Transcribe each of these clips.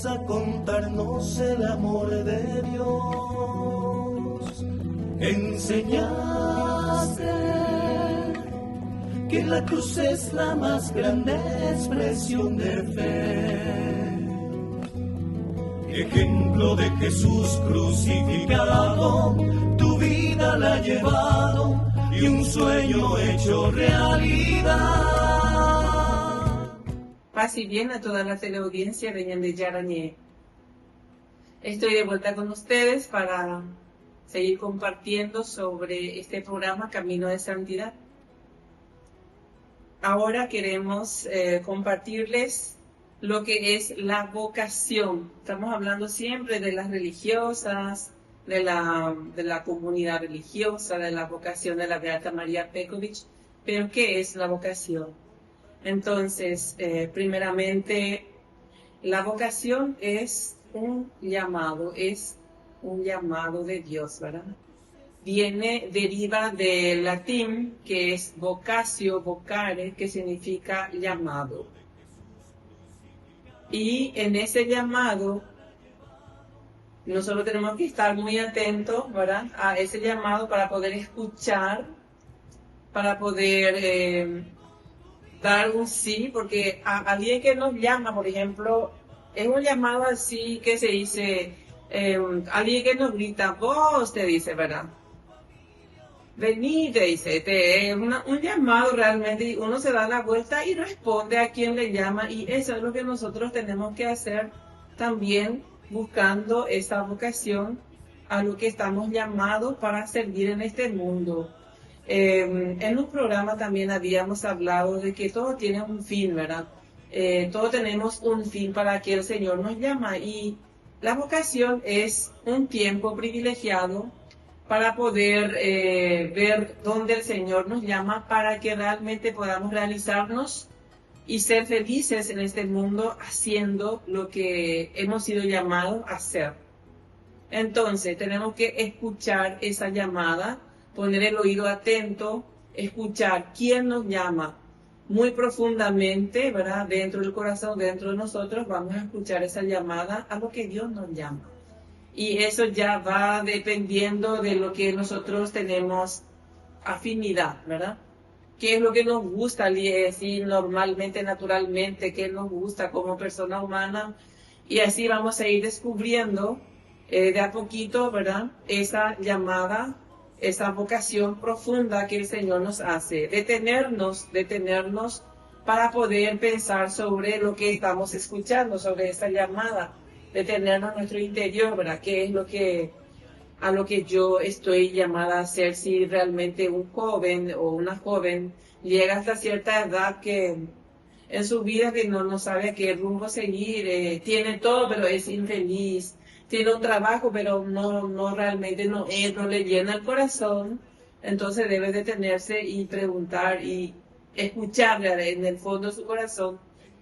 a contarnos el amor de Dios. Enseñaste que la cruz es la más grande expresión de fe. Ejemplo de Jesús crucificado, tu vida la ha llevado y un sueño hecho realidad. Paz y bien a toda la teleaudiencia de Ñande Yarañé. Estoy de vuelta con ustedes para seguir compartiendo sobre este programa Camino de Santidad. Ahora queremos compartirles lo que es la vocación. Estamos hablando siempre de las religiosas, de la comunidad religiosa, de la vocación de la Beata María Pekovic, pero ¿qué es la vocación? Entonces, primeramente, la vocación es un llamado de Dios, ¿verdad? Deriva del latín, que es vocatio, vocare, que significa llamado. Y en ese llamado, nosotros tenemos que estar muy atentos, ¿verdad?, a ese llamado para poder escuchar, para poder dar un sí, porque a alguien que nos llama, por ejemplo, es un llamado así que se dice, alguien que nos grita, vos, te dice, ¿verdad? Vení, te dice, es un llamado realmente, y uno se da la vuelta y responde a quien le llama, y eso es lo que nosotros tenemos que hacer también, buscando esa vocación a lo que estamos llamados para servir en este mundo. En un programa también habíamos hablado de que todo tiene un fin, ¿verdad? Todos tenemos un fin para que el Señor nos llama, y la vocación es un tiempo privilegiado para poder ver dónde el Señor nos llama, para que realmente podamos realizarnos y ser felices en este mundo haciendo lo que hemos sido llamados a hacer. Entonces tenemos que escuchar esa llamada, poner el oído atento, escuchar quién nos llama muy profundamente, ¿verdad? Dentro del corazón, dentro de nosotros, vamos a escuchar esa llamada a lo que Dios nos llama. Y eso ya va dependiendo de lo que nosotros tenemos afinidad, ¿verdad? ¿Qué es lo que nos gusta así normalmente, naturalmente? ¿Qué nos gusta como persona humana? Y así vamos a ir descubriendo de a poquito, ¿verdad?, esa llamada, esa vocación profunda que el Señor nos hace. Detenernos para poder pensar sobre lo que estamos escuchando, sobre esa llamada. Detenernos en nuestro interior, ¿verdad? ¿Qué es a lo que yo estoy llamada a hacer? Si realmente un joven o una joven llega hasta cierta edad que en su vida que no sabe a qué rumbo seguir, tiene todo pero es infeliz, tiene un trabajo pero no realmente no le llena el corazón, entonces debe detenerse y preguntar y escucharle en el fondo de su corazón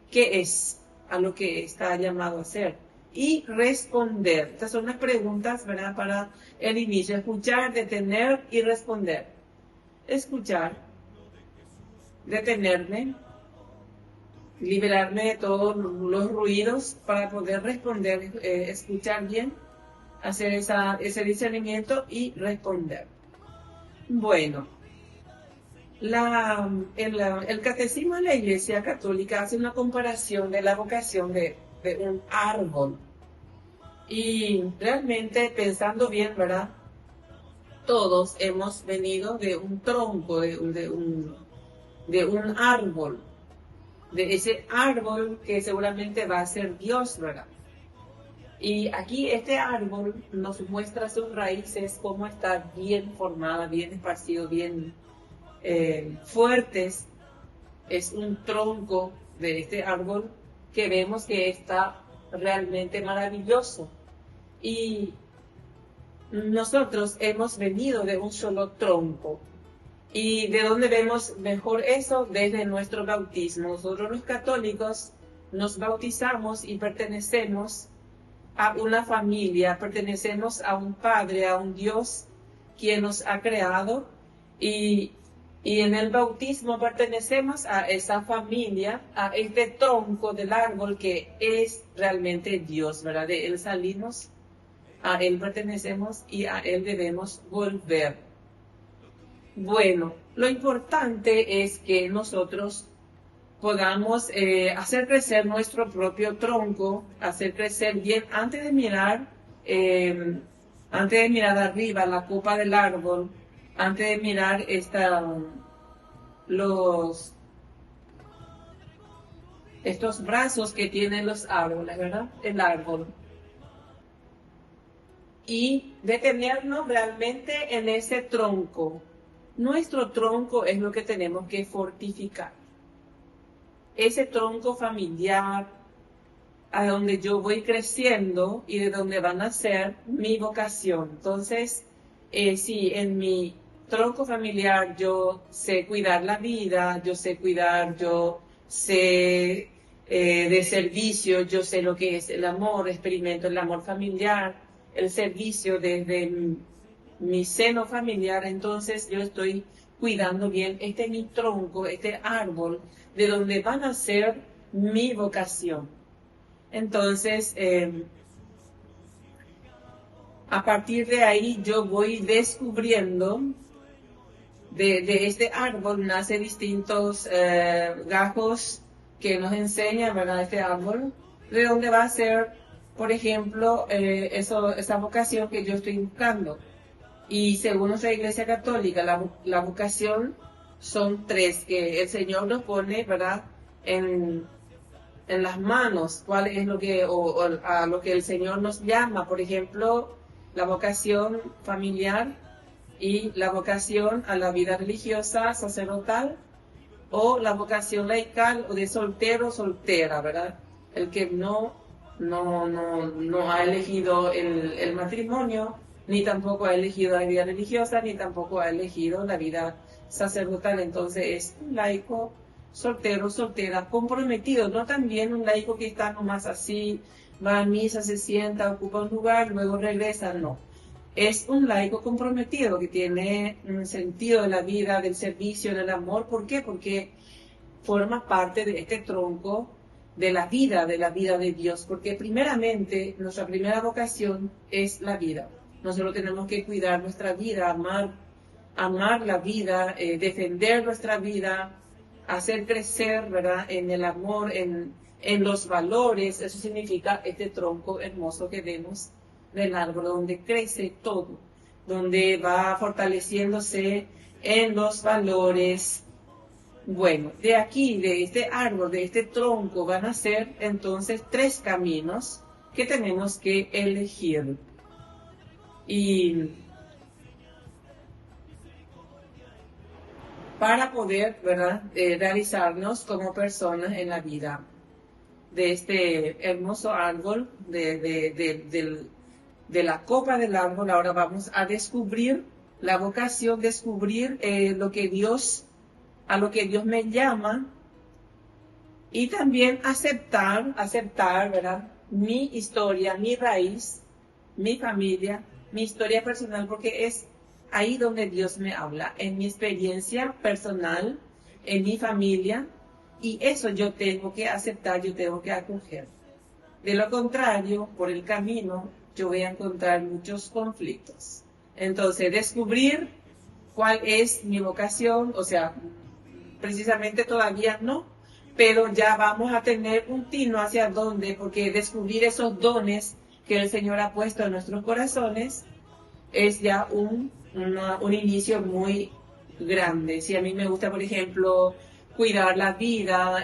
qué es a lo que está llamado a hacer. Y responder. Estas son las preguntas, ¿verdad?, para el inicio. Escuchar, detener y responder. Escuchar, detenerme, liberarme de todos los ruidos para poder responder, escuchar bien, hacer ese discernimiento y responder. Bueno, el Catecismo de la Iglesia Católica hace una comparación de la vocación de un árbol. Y realmente, pensando bien, ¿verdad?, todos hemos venido de un tronco, de un árbol, de ese árbol que seguramente va a ser Dios, ¿verdad? Y aquí este árbol nos muestra sus raíces, cómo está bien formada, bien esparcido, bien fuertes. Es un tronco de este árbol que vemos que está realmente maravilloso. Y nosotros hemos venido de un solo tronco. ¿Y de dónde vemos mejor eso? Desde nuestro bautismo. Nosotros los católicos nos bautizamos y pertenecemos a una familia, pertenecemos a un Padre, a un Dios quien nos ha creado, y Y en el bautismo pertenecemos a esa familia, a este tronco del árbol que es realmente Dios, ¿verdad? De Él salimos, a Él pertenecemos y a Él debemos volver. Bueno, lo importante es que nosotros podamos hacer crecer nuestro propio tronco, hacer crecer bien antes de mirar arriba la copa del árbol, antes de mirar estos brazos que tienen los árboles, ¿verdad? El árbol. Y detenernos realmente en ese tronco. Nuestro tronco es lo que tenemos que fortificar. Ese tronco familiar, a donde yo voy creciendo y de donde van a ser mi vocación. Entonces, si en mi tronco familiar yo sé cuidar la vida, yo sé de servicio, yo sé lo que es el amor, experimento el amor familiar, el servicio desde mi seno familiar, entonces yo estoy cuidando bien mi tronco, este árbol, de donde van a ser mi vocación. Entonces, a partir de ahí yo voy descubriendo, de este árbol nace distintos gajos que nos enseñan, ¿verdad? Este árbol, de donde va a ser, por ejemplo, esa vocación que yo estoy buscando. Y según nuestra Iglesia Católica, la vocación son 3 que el Señor nos pone, ¿verdad?, en las manos, cuál es lo que, a lo que el Señor nos llama. Por ejemplo, la vocación familiar y la vocación a la vida religiosa, sacerdotal, o la vocación laical o de soltero, soltera, ¿verdad? El que no ha elegido el matrimonio, ni tampoco ha elegido la vida religiosa, ni tampoco ha elegido la vida sacerdotal. Entonces es un laico soltero, soltera, comprometido, no también un laico que está nomás así, va a misa, se sienta, ocupa un lugar, luego regresa, no. Es un laico comprometido que tiene un sentido de la vida, del servicio, del amor. ¿Por qué? Porque forma parte de este tronco de la vida de Dios. Porque primeramente, nuestra primera vocación es la vida. Nosotros tenemos que cuidar nuestra vida, amar la vida, defender nuestra vida, hacer crecer, ¿verdad?, en el amor, en los valores. Eso significa este tronco hermoso que vemos del árbol, donde crece todo, donde va fortaleciéndose en los valores. Bueno, de aquí, de este árbol, de este tronco, van a ser entonces 3 caminos que tenemos que elegir. Y para poder, ¿verdad?, realizarnos como personas en la vida de este hermoso árbol, de la copa del árbol. Ahora vamos a descubrir la vocación, descubrir a lo que Dios me llama, y también aceptar, ¿verdad?, mi historia, mi raíz, mi familia, mi historia personal, porque es ahí donde Dios me habla, en mi experiencia personal, en mi familia, y eso yo tengo que aceptar, yo tengo que acoger. De lo contrario, por el camino, yo voy a encontrar muchos conflictos. Entonces, descubrir cuál es mi vocación, o sea, precisamente todavía no, pero ya vamos a tener un tino hacia dónde, porque descubrir esos dones que el Señor ha puesto en nuestros corazones es ya un inicio muy grande. Si a mí me gusta, por ejemplo, cuidar la vida,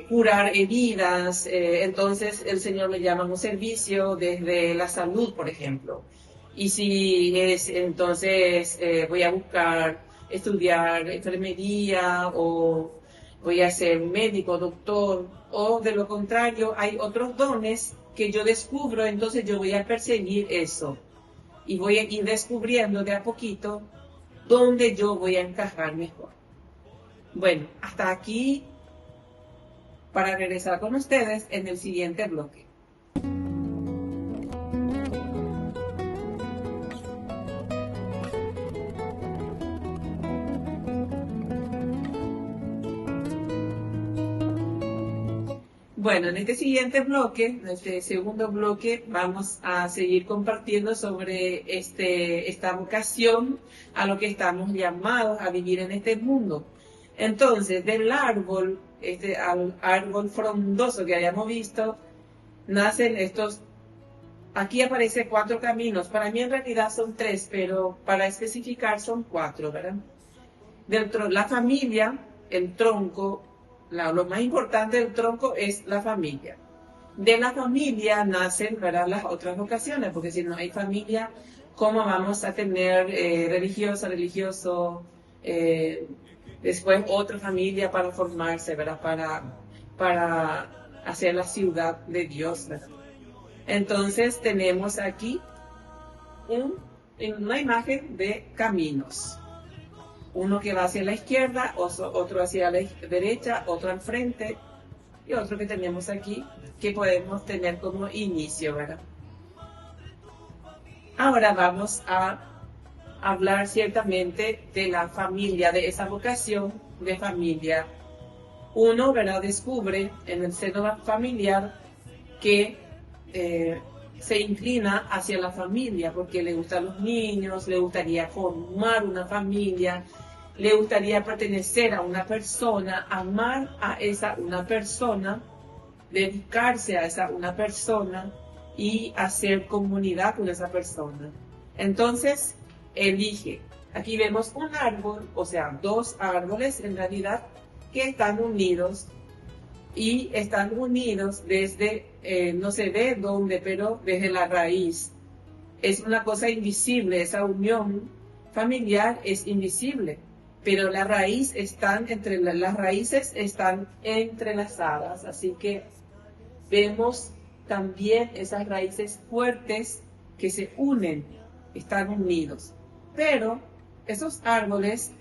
curar heridas, entonces el Señor me llama a un servicio desde la salud, por ejemplo. Y si es, entonces voy a buscar estudiar enfermería, o voy a ser médico, doctor, o de lo contrario hay otros dones que yo descubro, entonces yo voy a perseguir eso y voy a ir descubriendo de a poquito dónde yo voy a encajar mejor. Bueno, hasta aquí, para regresar con ustedes en el siguiente bloque. Bueno, en este siguiente bloque, en este segundo bloque, vamos a seguir compartiendo sobre esta vocación a lo que estamos llamados a vivir en este mundo. Entonces, del árbol, al árbol frondoso que habíamos visto, nacen estos. Aquí aparece 4 caminos. Para mí en realidad son 3, pero para especificar son 4, ¿verdad? La familia, el tronco, lo más importante del tronco es la familia. De la familia nacen, ¿verdad?, las otras vocaciones, porque si no hay familia, ¿cómo vamos a tener religioso, después otra familia para formarse, ¿verdad?, para hacer la ciudad de Dios, ¿verdad? Entonces tenemos aquí una imagen de caminos. Uno que va hacia la izquierda, otro hacia la derecha, otro al frente y otro que tenemos aquí que podemos tener como inicio, ¿verdad? Ahora vamos a hablar ciertamente de la familia, de esa vocación de familia. Uno, ¿verdad?, descubre en el seno familiar que se inclina hacia la familia porque le gustan los niños, le gustaría formar una familia, le gustaría pertenecer a una persona, amar a una persona, dedicarse a una persona y hacer comunidad con esa persona. Entonces, elige. Aquí vemos un árbol, o sea, 2 árboles en realidad, que están unidos. Y están unidos desde, no se ve dónde, pero desde la raíz. Es una cosa invisible, esa unión familiar es invisible, pero las raíces están entrelazadas, así que vemos también esas raíces fuertes que se unen, están unidos. Pero esos árboles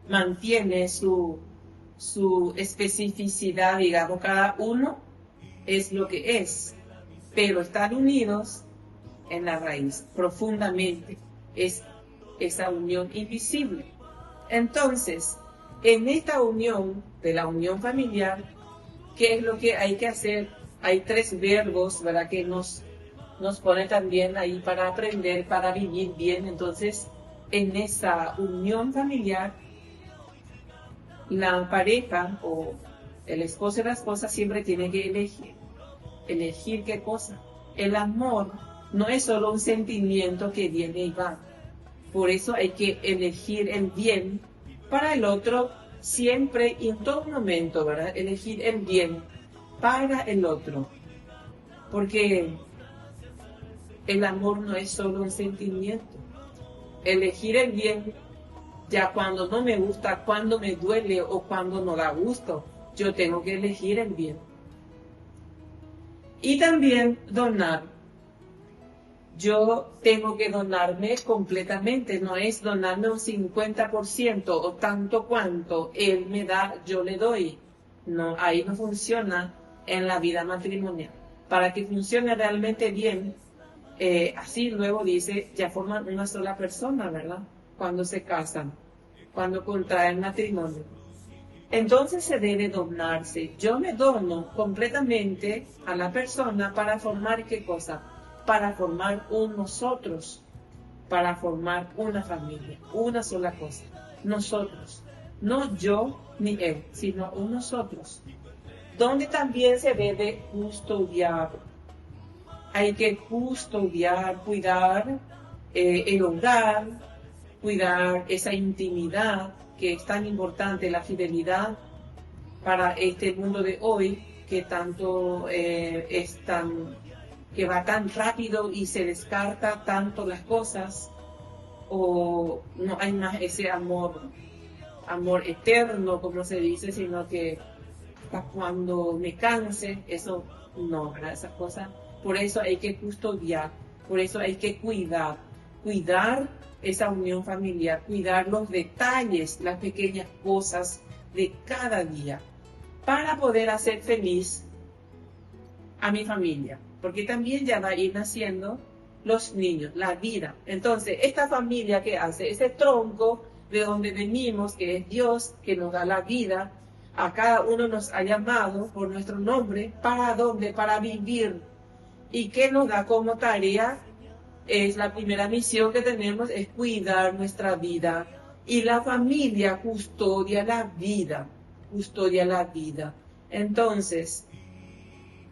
mantienen su especificidad, digamos, cada uno es lo que es, pero están unidos en la raíz, profundamente, es esa unión invisible. Entonces, en esta unión, de la unión familiar, ¿qué es lo que hay que hacer? Hay 3 verbos, ¿verdad?, que nos pone también ahí para aprender, para vivir bien. Entonces, en esa unión familiar, la pareja o el esposo y la esposa siempre tienen que elegir. ¿Elegir qué cosa? El amor no es solo un sentimiento que viene y va. Por eso hay que elegir el bien para el otro siempre y en todo momento, ¿verdad? Elegir el bien para el otro. Porque el amor no es solo un sentimiento. Elegir el bien, ya cuando no me gusta, cuando me duele o cuando no da gusto, yo tengo que elegir el bien. Y también donar. Yo tengo que donarme completamente, no es donarme un 50% o tanto cuanto él me da, yo le doy. No, ahí no funciona en la vida matrimonial. Para que funcione realmente bien, así luego dice, ya forman una sola persona, ¿verdad? Cuando se casan, cuando contraen matrimonio. Entonces se debe donarse. Yo me dono completamente a la persona para formar ¿qué cosa? Para formar un nosotros, para formar una familia, una sola cosa. Nosotros, no yo ni él, sino un nosotros. Donde también se debe custodiar. Hay que custodiar, cuidar el hogar, cuidar esa intimidad que es tan importante, la fidelidad para este mundo de hoy que tanto que va tan rápido y se descarta tanto las cosas, o no hay más ese amor eterno, como se dice, sino que hasta cuando me canse, eso no, ¿verdad? Esas cosas. Por eso hay que custodiar, por eso hay que cuidar esa unión familiar, cuidar los detalles, las pequeñas cosas de cada día, para poder hacer feliz a mi familia, porque también ya va a ir naciendo los niños, la vida. Entonces, esta familia que hace ese tronco de donde venimos, que es Dios, que nos da la vida, a cada uno nos ha llamado por nuestro nombre. ¿Para dónde? Para vivir. ¿Y qué nos da como tarea? Es la primera misión que tenemos, es cuidar nuestra vida. Y la familia custodia la vida, custodia la vida. Entonces,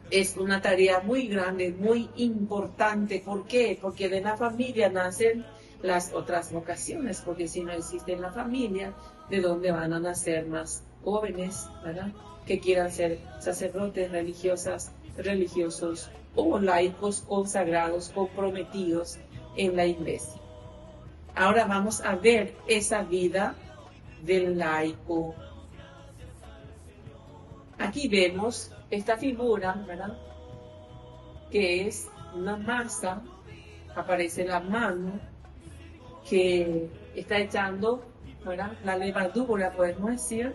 es una tarea muy grande, muy importante. ¿Por qué? Porque de la familia nacen las otras vocaciones, porque si no existe la familia, ¿de dónde van a nacer más jóvenes, ¿verdad?, que quieran ser sacerdotes, religiosos o laicos consagrados, comprometidos en la iglesia? Ahora vamos a ver esa vida del laico. Aquí vemos esta figura, ¿verdad?, que es una masa, aparece la mano que está echando, ¿verdad?, la levadura, podemos decir,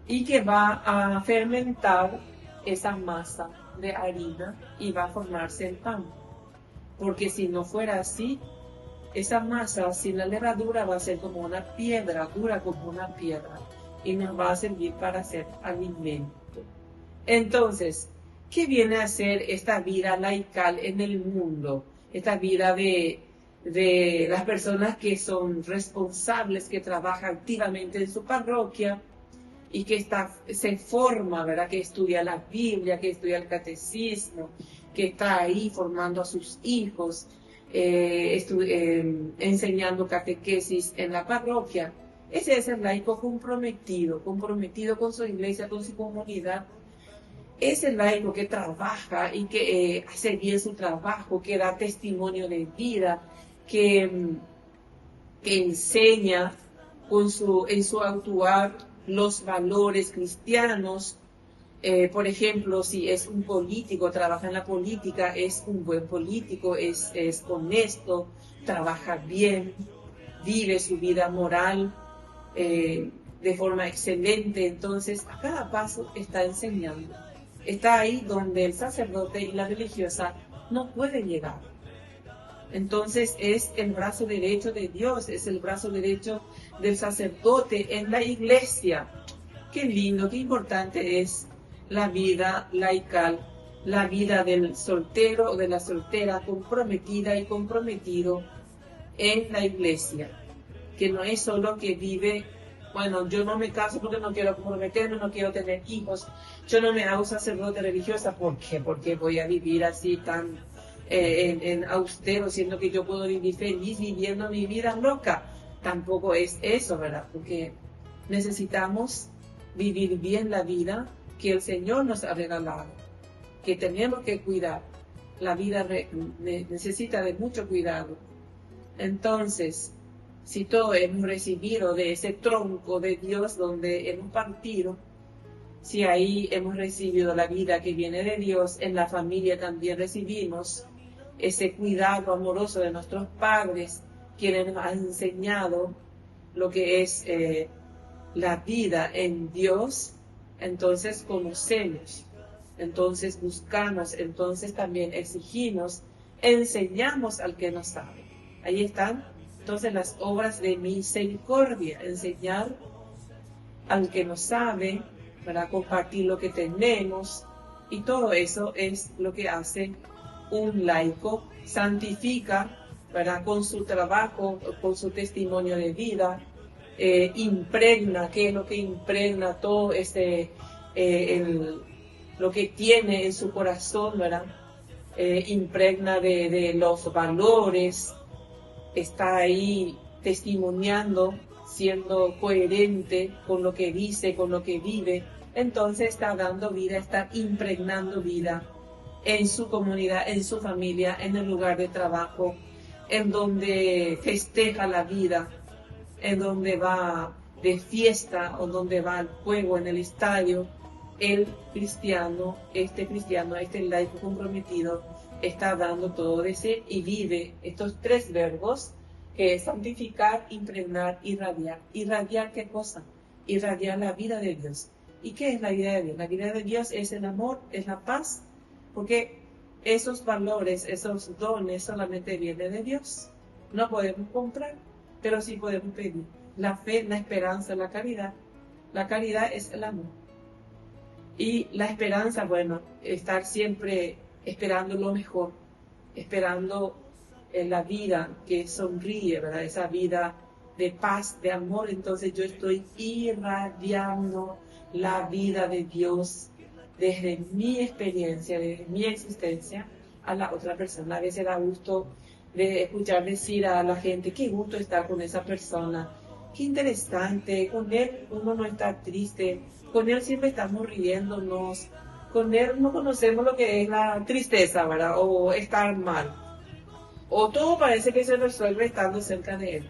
y que va a fermentar esa masa de harina y va a formarse el pan. Porque si no fuera así, esa masa sin la levadura va a ser como una piedra, dura como una piedra, y nos va a servir para hacer alimento. Entonces, ¿qué viene a ser esta vida laical en el mundo? Esta vida de las personas que son responsables, que trabajan activamente en su parroquia y que se forma, ¿verdad?, que estudia la Biblia, que estudia el catecismo, que está ahí formando a sus hijos, enseñando catequesis en la parroquia. Ese es el laico comprometido con su iglesia, con su comunidad. Es el laico que trabaja y que hace bien su trabajo, que da testimonio de vida, que enseña en su actuar los valores cristianos. Por ejemplo, si es un político, trabaja en la política, es un buen político, es honesto, trabaja bien, vive su vida moral de forma excelente. Entonces, a cada paso está enseñando. Está ahí donde el sacerdote y la religiosa no pueden llegar. Entonces es el brazo derecho de Dios, es el brazo derecho del sacerdote en la iglesia. Qué lindo, qué importante es la vida laical, la vida del soltero o de la soltera comprometida y comprometido en la iglesia. Que no es solo que vive, bueno, yo no me caso porque no quiero comprometerme, no quiero tener hijos, yo no me hago sacerdote religiosa. ¿Por qué? Porque voy a vivir así tan en austero, siendo que yo puedo vivir feliz viviendo mi vida loca. Tampoco es eso, ¿verdad? Porque necesitamos vivir bien la vida que el Señor nos ha regalado, que tenemos que cuidar. La vida necesita de mucho cuidado. Entonces, si todos hemos recibido de ese tronco de Dios donde hemos partido, si ahí hemos recibido la vida que viene de Dios, en la familia también recibimos ese cuidado amoroso de nuestros padres, quienes nos han enseñado lo que es la vida en Dios. Entonces conocemos, entonces buscamos, entonces también exigimos, enseñamos al que no sabe. Ahí están entonces las obras de misericordia, enseñar al que no sabe, para compartir lo que tenemos, y todo eso es lo que hace un laico. Santifica, ¿verdad?, con su trabajo, con su testimonio de vida, impregna. ¿Qué es lo que impregna? Todo lo que tiene en su corazón, ¿verdad? Impregna de los valores, está ahí testimoniando, siendo coherente con lo que dice, con lo que vive. Entonces está dando vida, está impregnando vida en su comunidad, en su familia, en el lugar de trabajo, en donde festeja la vida, en donde va de fiesta o donde va al juego, en el estadio. El cristiano, este laico comprometido, está dando todo de sí y vive estos tres verbos, que es santificar, impregnar, irradiar. ¿Irradiar qué cosa? Irradiar la vida de Dios. ¿Y qué es la vida de Dios? La vida de Dios es el amor, es la paz, porque esos valores, esos dones solamente vienen de Dios. No podemos comprar, pero sí podemos pedir. La fe, la esperanza, la caridad, La caridad es el amor. Y la esperanza, bueno, estar siempre esperando lo mejor, esperando la vida que sonríe, ¿verdad? Esa vida de paz, de amor. Entonces yo estoy irradiando la vida de Dios desde mi experiencia, desde mi existencia, a la otra persona. A veces da gusto de escuchar decir a la gente, qué gusto estar con esa persona, qué interesante, con él uno no está triste, con él siempre estamos riéndonos, con él no conocemos lo que es la tristeza, ¿verdad? O estar mal. O todo parece que se resuelve estando cerca de él.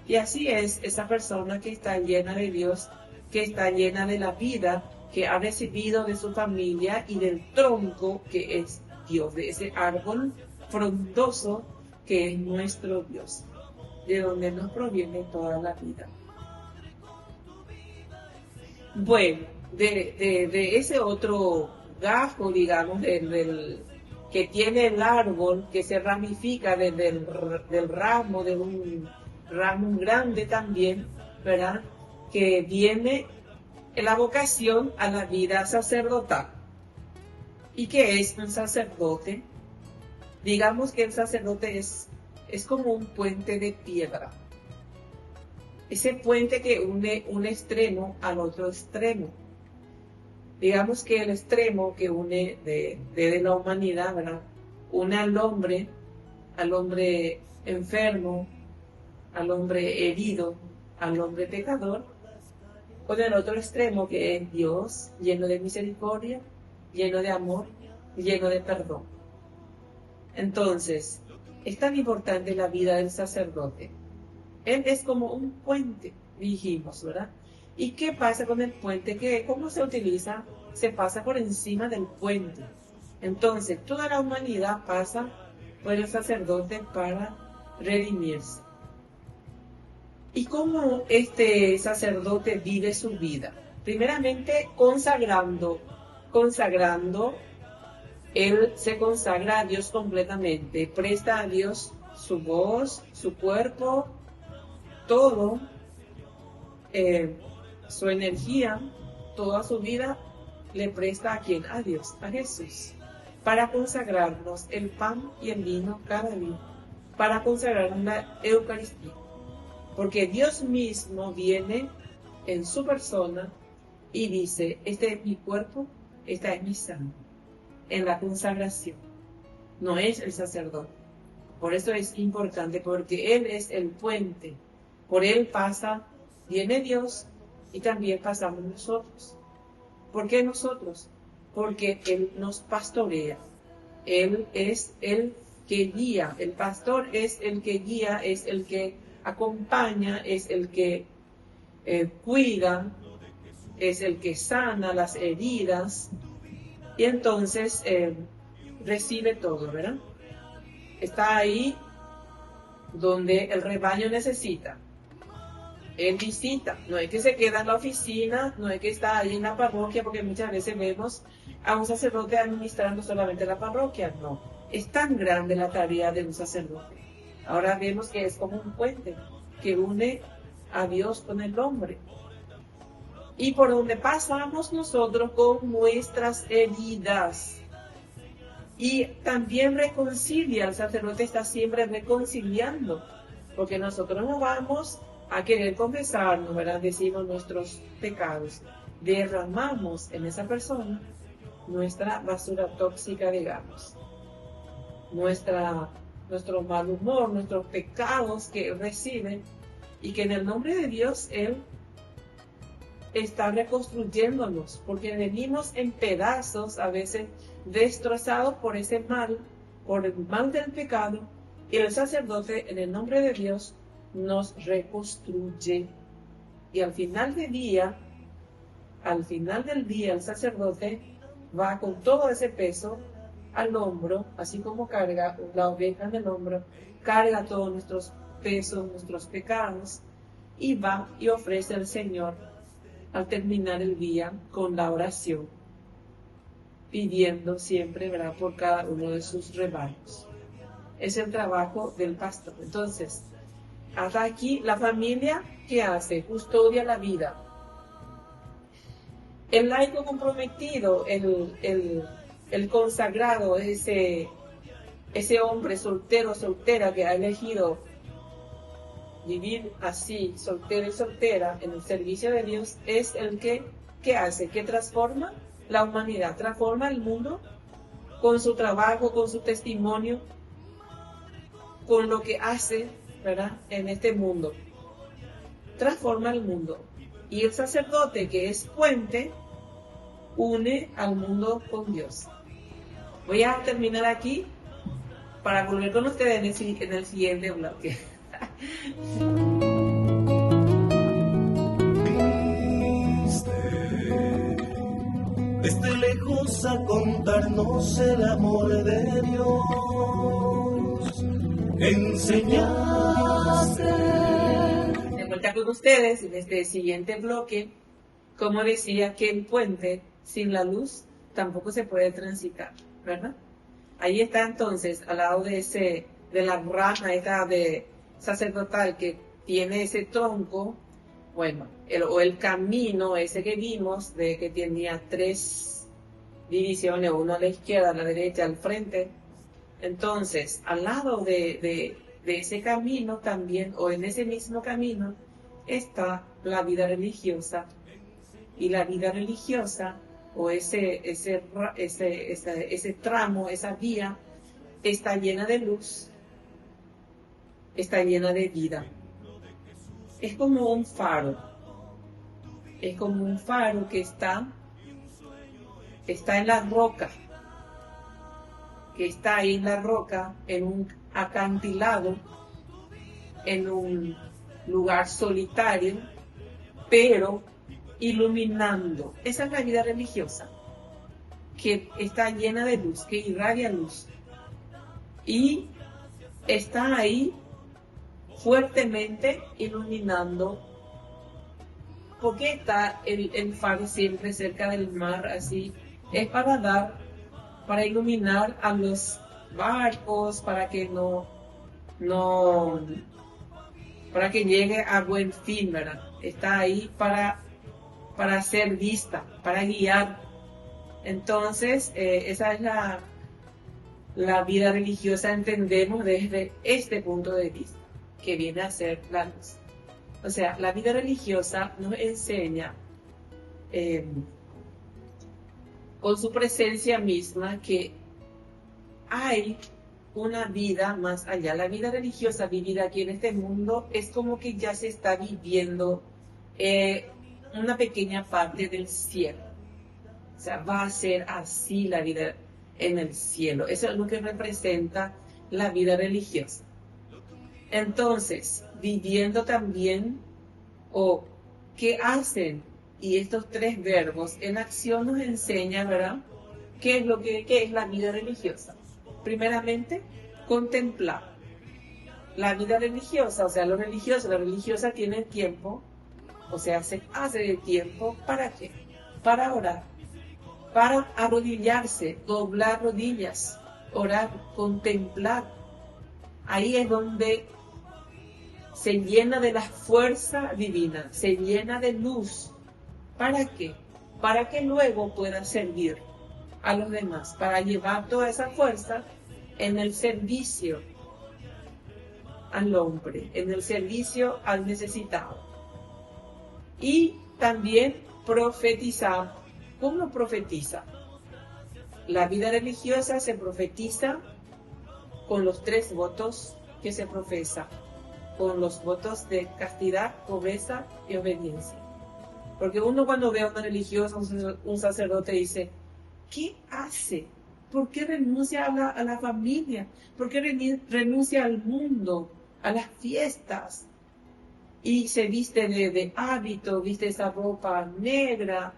Y así es esa persona que está llena de Dios, que está llena de la vida, que ha recibido de su familia y del tronco que es Dios, de ese árbol frondoso que es nuestro Dios, de donde nos proviene toda la vida. Bueno, de ese otro gajo, digamos, que tiene el árbol, que se ramifica del ramo, de un ramo grande también, ¿verdad? Que viene la vocación a la vida sacerdotal. ¿Y qué es un sacerdote? Digamos que el sacerdote es como un puente de piedra. Ese puente que une un extremo al otro extremo. Digamos que el extremo que une de la humanidad, ¿verdad? Une al hombre enfermo, al hombre herido, al hombre pecador, con el otro extremo que es Dios, lleno de misericordia, lleno de amor, lleno de perdón. Entonces, es tan importante la vida del sacerdote. Él es como un puente, dijimos, ¿verdad? ¿Y qué pasa con el puente? ¿Cómo se utiliza? Se pasa por encima del puente. Entonces, toda la humanidad pasa por el sacerdote para redimirse. ¿Y cómo este sacerdote vive su vida? Primeramente, consagrando. Él se consagra a Dios completamente, presta a Dios su voz, su cuerpo, todo, su energía, toda su vida, le presta ¿a quién? A Dios, a Jesús, para consagrarnos el pan y el vino cada día, para consagrarnos la Eucaristía, porque Dios mismo viene en su persona y dice, este es mi cuerpo, esta es mi sangre, en la consagración, no es el sacerdote. Por eso es importante, porque Él es el puente, por Él viene Dios y también pasamos nosotros. ¿Por qué nosotros? Porque Él nos pastorea, Él es el que guía, el pastor es el que guía, es el que acompaña, es el que cuida, es el que sana las heridas, y entonces recibe todo, ¿verdad? Está ahí donde el rebaño necesita. Él visita, no es que se queda en la oficina, no es que está ahí en la parroquia, porque muchas veces vemos a un sacerdote administrando solamente la parroquia. No, es tan grande la tarea de un sacerdote. Ahora vemos que es como un puente que une a Dios con el hombre. Y por donde pasamos nosotros con nuestras heridas. Y también reconcilia, el sacerdote está siempre reconciliando, porque nosotros no vamos a querer confesarnos, ¿verdad? Decimos nuestros pecados, derramamos en esa persona nuestra basura tóxica, digamos, nuestro mal humor, nuestros pecados que reciben, y que en el nombre de Dios Él está reconstruyéndonos, porque venimos en pedazos, a veces destrozados por ese mal, por el mal del pecado, y el sacerdote en el nombre de Dios nos reconstruye. Y al final del día el sacerdote va con todo ese peso al hombro, así como carga la oveja en el hombro, carga todos nuestros pesos, nuestros pecados, y va y ofrece al Señor al terminar el día con la oración, pidiendo siempre, ¿verdad?, por cada uno de sus rebaños. Es el trabajo del pastor. Entonces, hasta aquí la familia, ¿qué hace? Custodia la vida. El laico comprometido, el consagrado, ese hombre soltero, soltera que ha elegido vivir así, soltero y soltera, en el servicio de Dios, es el que hace, que transforma la humanidad, transforma el mundo con su trabajo, con su testimonio, con lo que hace, ¿verdad?, en este mundo. Transforma el mundo. Y el sacerdote, que es puente, une al mundo con Dios. Voy a terminar aquí para volver con ustedes en el siguiente bloque. Desde lejos a contarnos el amor de Dios, enseñaste. De vuelta con ustedes en este siguiente bloque. Como decía, que el puente sin la luz tampoco se puede transitar, ¿verdad? Ahí está entonces, al lado de la rama esta de sacerdotal que tiene ese tronco, bueno, el camino ese que vimos, de que tenía 3 divisiones, una a la izquierda, a la derecha, al frente. Entonces, al lado de ese camino también, o en ese mismo camino, está la vida religiosa. Y la vida religiosa, o ese tramo, esa vía, está llena de luz, está llena de vida. Es como un faro. Es como un faro que está en la roca, que está ahí en la roca, en un acantilado, en un lugar solitario, pero iluminando. Esa es la vida religiosa, que está llena de luz, que irradia luz. Y está ahí fuertemente iluminando. ¿Por qué está el faro siempre cerca del mar así? Es para iluminar a los barcos, para que para que llegue a buen fin, ¿verdad? Está ahí para ser vista, para guiar. Entonces, esa es la vida religiosa, entendemos desde este punto de vista, que viene a ser la luz. O sea, la vida religiosa nos enseña con su presencia misma que hay una vida más allá. La vida religiosa vivida aquí en este mundo es como que ya se está viviendo una pequeña parte del cielo. O sea, va a ser así la vida en el cielo. Eso es lo que representa la vida religiosa. Entonces, viviendo también, o qué hacen, y estos 3 verbos en acción nos enseñan, ¿verdad?, qué es la vida religiosa. Primeramente, contemplar. La vida religiosa, o sea, la religiosa tiene tiempo, o sea, se hace de tiempo, ¿para qué? Para orar, para arrodillarse, doblar rodillas, orar, contemplar. Ahí es donde se llena de la fuerza divina, se llena de luz. ¿Para qué? Para que luego pueda servir a los demás, para llevar toda esa fuerza en el servicio al hombre, en el servicio al necesitado. Y también profetizar. ¿Cómo profetiza? La vida religiosa se profetiza con los 3 votos que se profesa, con los votos de castidad, pobreza y obediencia. Porque uno, cuando ve a una religiosa, un sacerdote, dice, ¿qué hace? ¿Por qué renuncia a la familia? ¿Por qué renuncia al mundo, a las fiestas? Y se viste de hábito, viste esa ropa negra,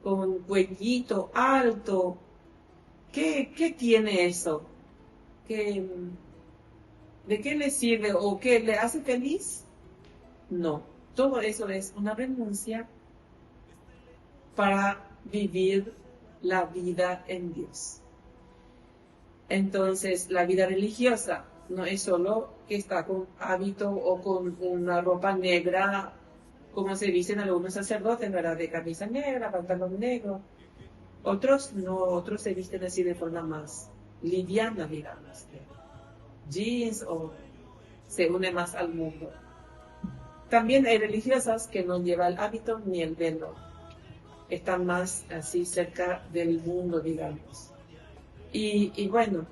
con cuellito alto. ¿Qué tiene eso? ¿De qué le sirve o qué le hace feliz? No, todo eso es una renuncia para vivir la vida en Dios. Entonces, la vida religiosa no es solo que está con hábito o con una ropa negra como se visten algunos sacerdotes, ¿verdad? De camisa negra, pantalón negro. Otros no, otros se visten así de forma más liviana, digamos. Jeans o se une más al mundo. También hay religiosas que no llevan el hábito ni el velo. Están más así cerca del mundo, digamos. Y bueno,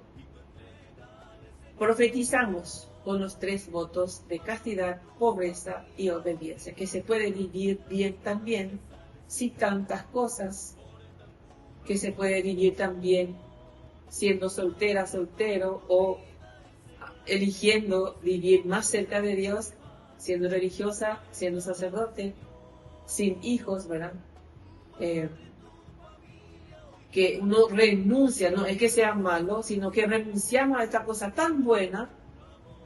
profetizamos con los 3 votos de castidad, pobreza y obediencia, que se puede vivir bien también sin tantas cosas, que se puede vivir también siendo soltera, soltero, o eligiendo vivir más cerca de Dios, siendo religiosa, siendo sacerdote, sin hijos, ¿verdad? Que uno renuncia, no es que sea malo, sino que renunciamos a esta cosa tan buena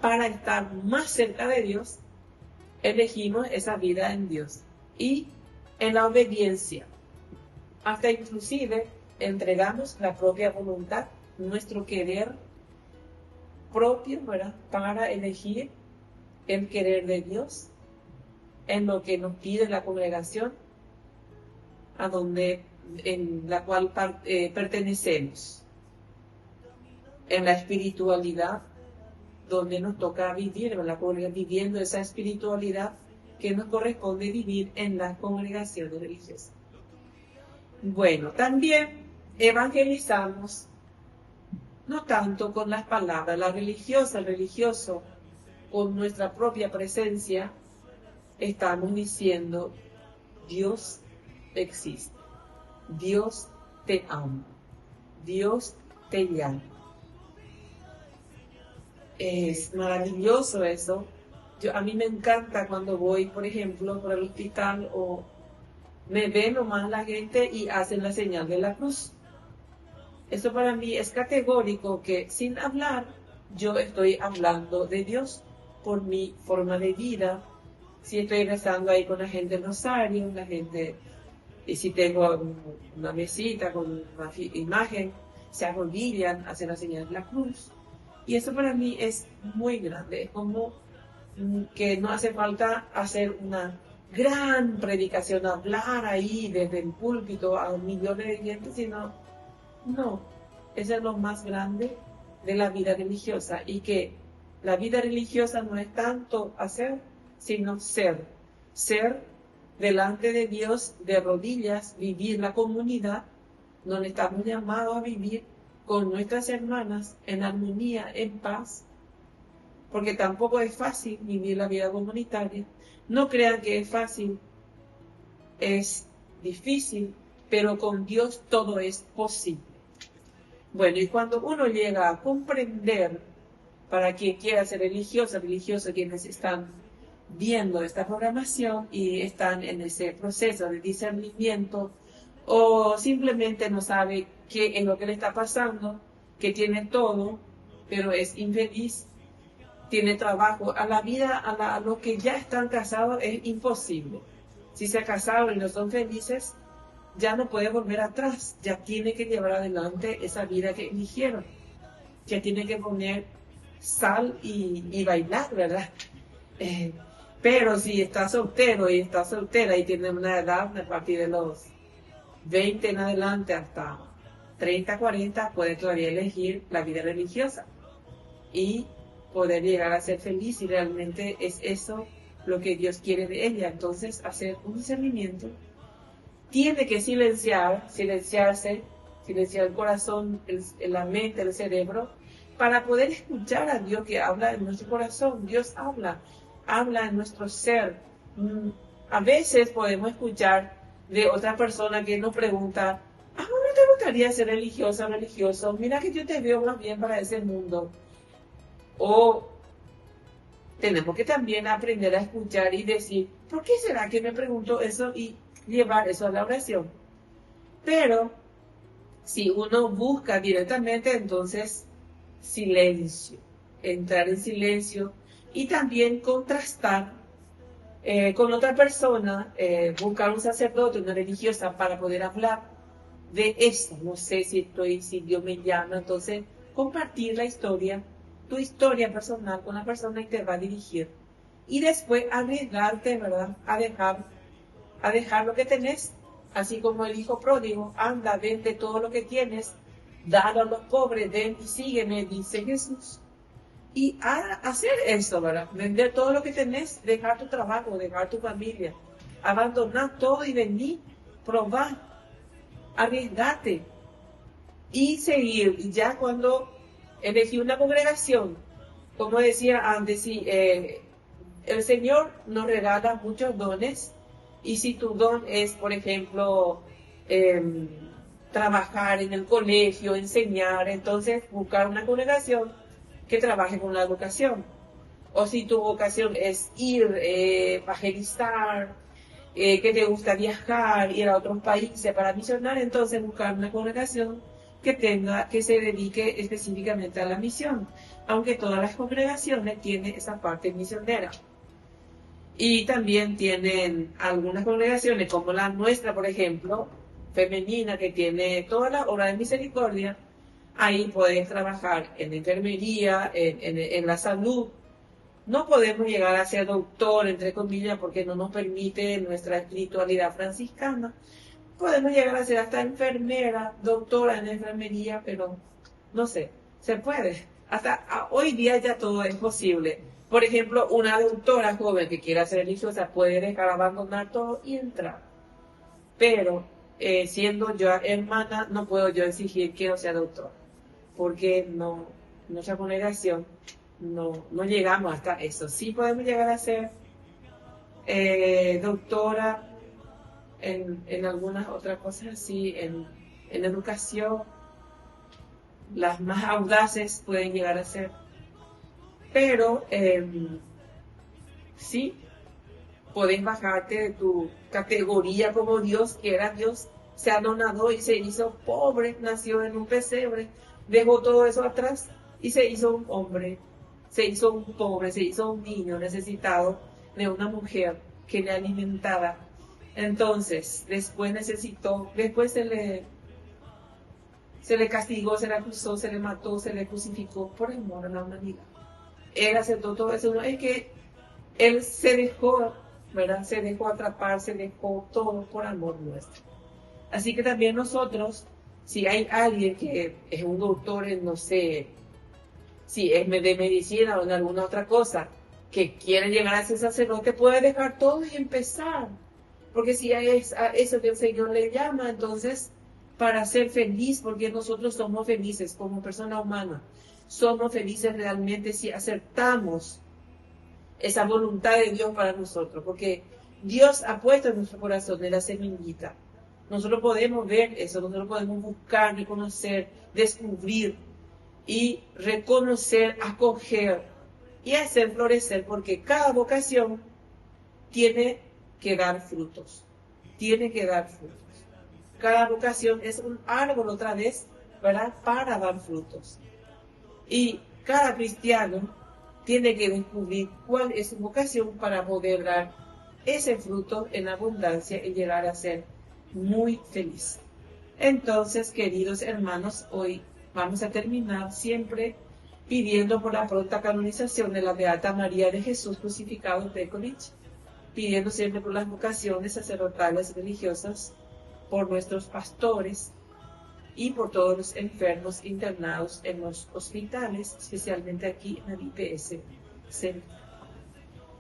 para estar más cerca de Dios, elegimos esa vida en Dios y en la obediencia. Hasta inclusive entregamos la propia voluntad, nuestro querer propio, ¿verdad? Para elegir el querer de Dios en lo que nos pide la congregación en la cual pertenecemos, en la espiritualidad donde nos toca vivir, viviendo esa espiritualidad que nos corresponde vivir en las congregaciones religiosas. Bueno, también evangelizamos no tanto con las palabras, la religiosa, el religioso, con nuestra propia presencia, estamos diciendo, Dios existe, Dios te ama, Dios te llama. Es maravilloso eso. A mí me encanta cuando voy, por ejemplo, por el hospital o me ve nomás la gente y hacen la señal de la cruz. Eso para mí es categórico que sin hablar yo estoy hablando de Dios por mi forma de vida. Si estoy rezando ahí con la gente el rosario, la gente, y si tengo una mesita con una imagen, se arrodillan, hacen la señal de la cruz. Y eso para mí es muy grande, es como que no hace falta hacer una gran predicación, hablar ahí desde el púlpito a millones de gente, sino, no, eso es lo más grande de la vida religiosa, y que la vida religiosa no es tanto hacer, sino ser delante de Dios de rodillas, vivir la comunidad donde estamos llamados a vivir con nuestras hermanas en armonía, en paz, porque tampoco es fácil vivir la vida comunitaria. No crean que es fácil, es difícil, pero con Dios todo es posible. Bueno, y cuando uno llega a comprender, para quien quiera ser religioso, quienes están viendo esta programación y están en ese proceso de discernimiento, o simplemente no sabe qué es lo que le está pasando, que tiene todo, pero es infeliz, tiene trabajo, a la vida, a los que ya están casados es imposible. Si se ha casado y no son felices, ya no puede volver atrás, ya tiene que llevar adelante esa vida que eligieron, ya tiene que poner sal y bailar, ¿verdad? Pero si está soltero y está soltera y tiene una edad a partir de los 20 en adelante hasta 30, 40, puede todavía elegir la vida religiosa y poder llegar a ser feliz, y realmente es eso lo que Dios quiere de ella. Entonces, hacer un discernimiento, tiene que silenciarse, silenciar el corazón, la mente, el cerebro, para poder escuchar a Dios que habla en nuestro corazón. Dios habla en nuestro ser. A veces podemos escuchar de otra persona que nos pregunta, ¿no te gustaría ser religiosa, religioso? Mira que yo te veo más bien para ese mundo. O tenemos que también aprender a escuchar y decir, ¿por qué será que me pregunto eso? Y llevar eso a la oración. Pero si uno busca directamente, entonces silencio, entrar en silencio y también contrastar con otra persona, buscar un sacerdote, una religiosa para poder hablar de eso. No sé si Dios me llama, entonces compartir la historia, tu historia personal con la persona que te va a dirigir, y después arriesgarte, ¿verdad?, a dejar a dejar lo que tenés, así como el hijo pródigo, anda, vende todo lo que tienes, dalo a los pobres, ven y sígueme, dice Jesús. Y a hacer eso, ¿verdad? Vender todo lo que tenés, dejar tu trabajo, dejar tu familia, abandonar todo y venir, probar, arriesgate y seguir. Y ya cuando elegí una congregación, como decía antes, sí, el Señor nos regala muchos dones, y si tu don es, por ejemplo, trabajar en el colegio, enseñar, entonces buscar una congregación que trabaje con la vocación. O si tu vocación es ir, evangelizar, que te gusta viajar, ir a otros países para misionar, entonces buscar una congregación que se dedique específicamente a la misión, aunque todas las congregaciones tienen esa parte misionera. Y también tienen algunas congregaciones, como la nuestra, por ejemplo, femenina, que tiene toda la obra de misericordia. Ahí podés trabajar en enfermería, en la salud. No podemos llegar a ser doctor, entre comillas, porque no nos permite nuestra espiritualidad franciscana. Podemos llegar a ser hasta enfermera, doctora en enfermería, pero no sé, se puede. Hasta hoy día ya todo es posible. Por ejemplo, una doctora joven que quiera ser religiosa puede dejar abandonar todo y entrar. Pero siendo yo hermana, no puedo yo exigir que no sea doctora, porque no, nuestra congregación no llegamos hasta eso. Sí podemos llegar a ser doctora en algunas otras cosas así, en educación. Las más audaces pueden llegar a ser. Pero sí, podés bajarte de tu categoría como Dios, que era Dios, se anonadó y se hizo pobre, nació en un pesebre, dejó todo eso atrás y se hizo un hombre, se hizo un pobre, se hizo un niño necesitado de una mujer que le alimentaba. Entonces, después se le castigó, se le acusó, se le mató, se le crucificó por amor a la humanidad. Él aceptó todo eso, no es que él se dejó, ¿verdad? Se dejó atrapar, se dejó todo por amor nuestro. Así que también nosotros, si hay alguien que es un doctor en, no sé, si es de medicina o en alguna otra cosa, que quiere llegar a ser sacerdote, puede dejar todo y empezar. Porque si es a eso que el Señor le llama, entonces, para ser feliz, porque nosotros somos felices como persona humana, somos felices realmente si aceptamos esa voluntad de Dios para nosotros, porque Dios ha puesto en nuestro corazón de la semillita. Nosotros podemos ver eso, nosotros podemos buscar, reconocer, descubrir y reconocer, acoger y hacer florecer, porque cada vocación tiene que dar frutos, tiene que dar frutos. Cada vocación es un árbol otra vez, ¿verdad? Para dar frutos. Y cada cristiano tiene que descubrir cuál es su vocación para poder dar ese fruto en abundancia y llegar a ser muy feliz. Entonces, queridos hermanos, hoy vamos a terminar siempre pidiendo por la pronta canonización de la Beata María de Jesús crucificado en Pekovich, pidiendo siempre por las vocaciones sacerdotales y religiosas, por nuestros pastores y por todos los enfermos internados en los hospitales, especialmente aquí en el IPS.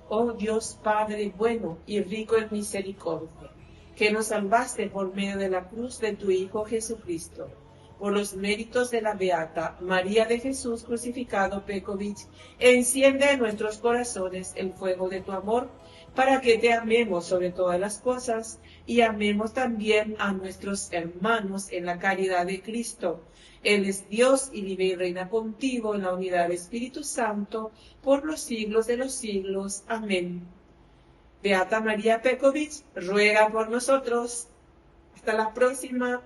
Oh Dios Padre bueno y rico en misericordia, que nos salvaste por medio de la cruz de tu Hijo Jesucristo, por los méritos de la Beata María de Jesús crucificado Pekovich, enciende en nuestros corazones el fuego de tu amor, para que te amemos sobre todas las cosas y amemos también a nuestros hermanos en la caridad de Cristo. Él es Dios y vive y reina contigo en la unidad del Espíritu Santo por los siglos de los siglos. Amén. Beata María Pekovich, ruega por nosotros. Hasta la próxima.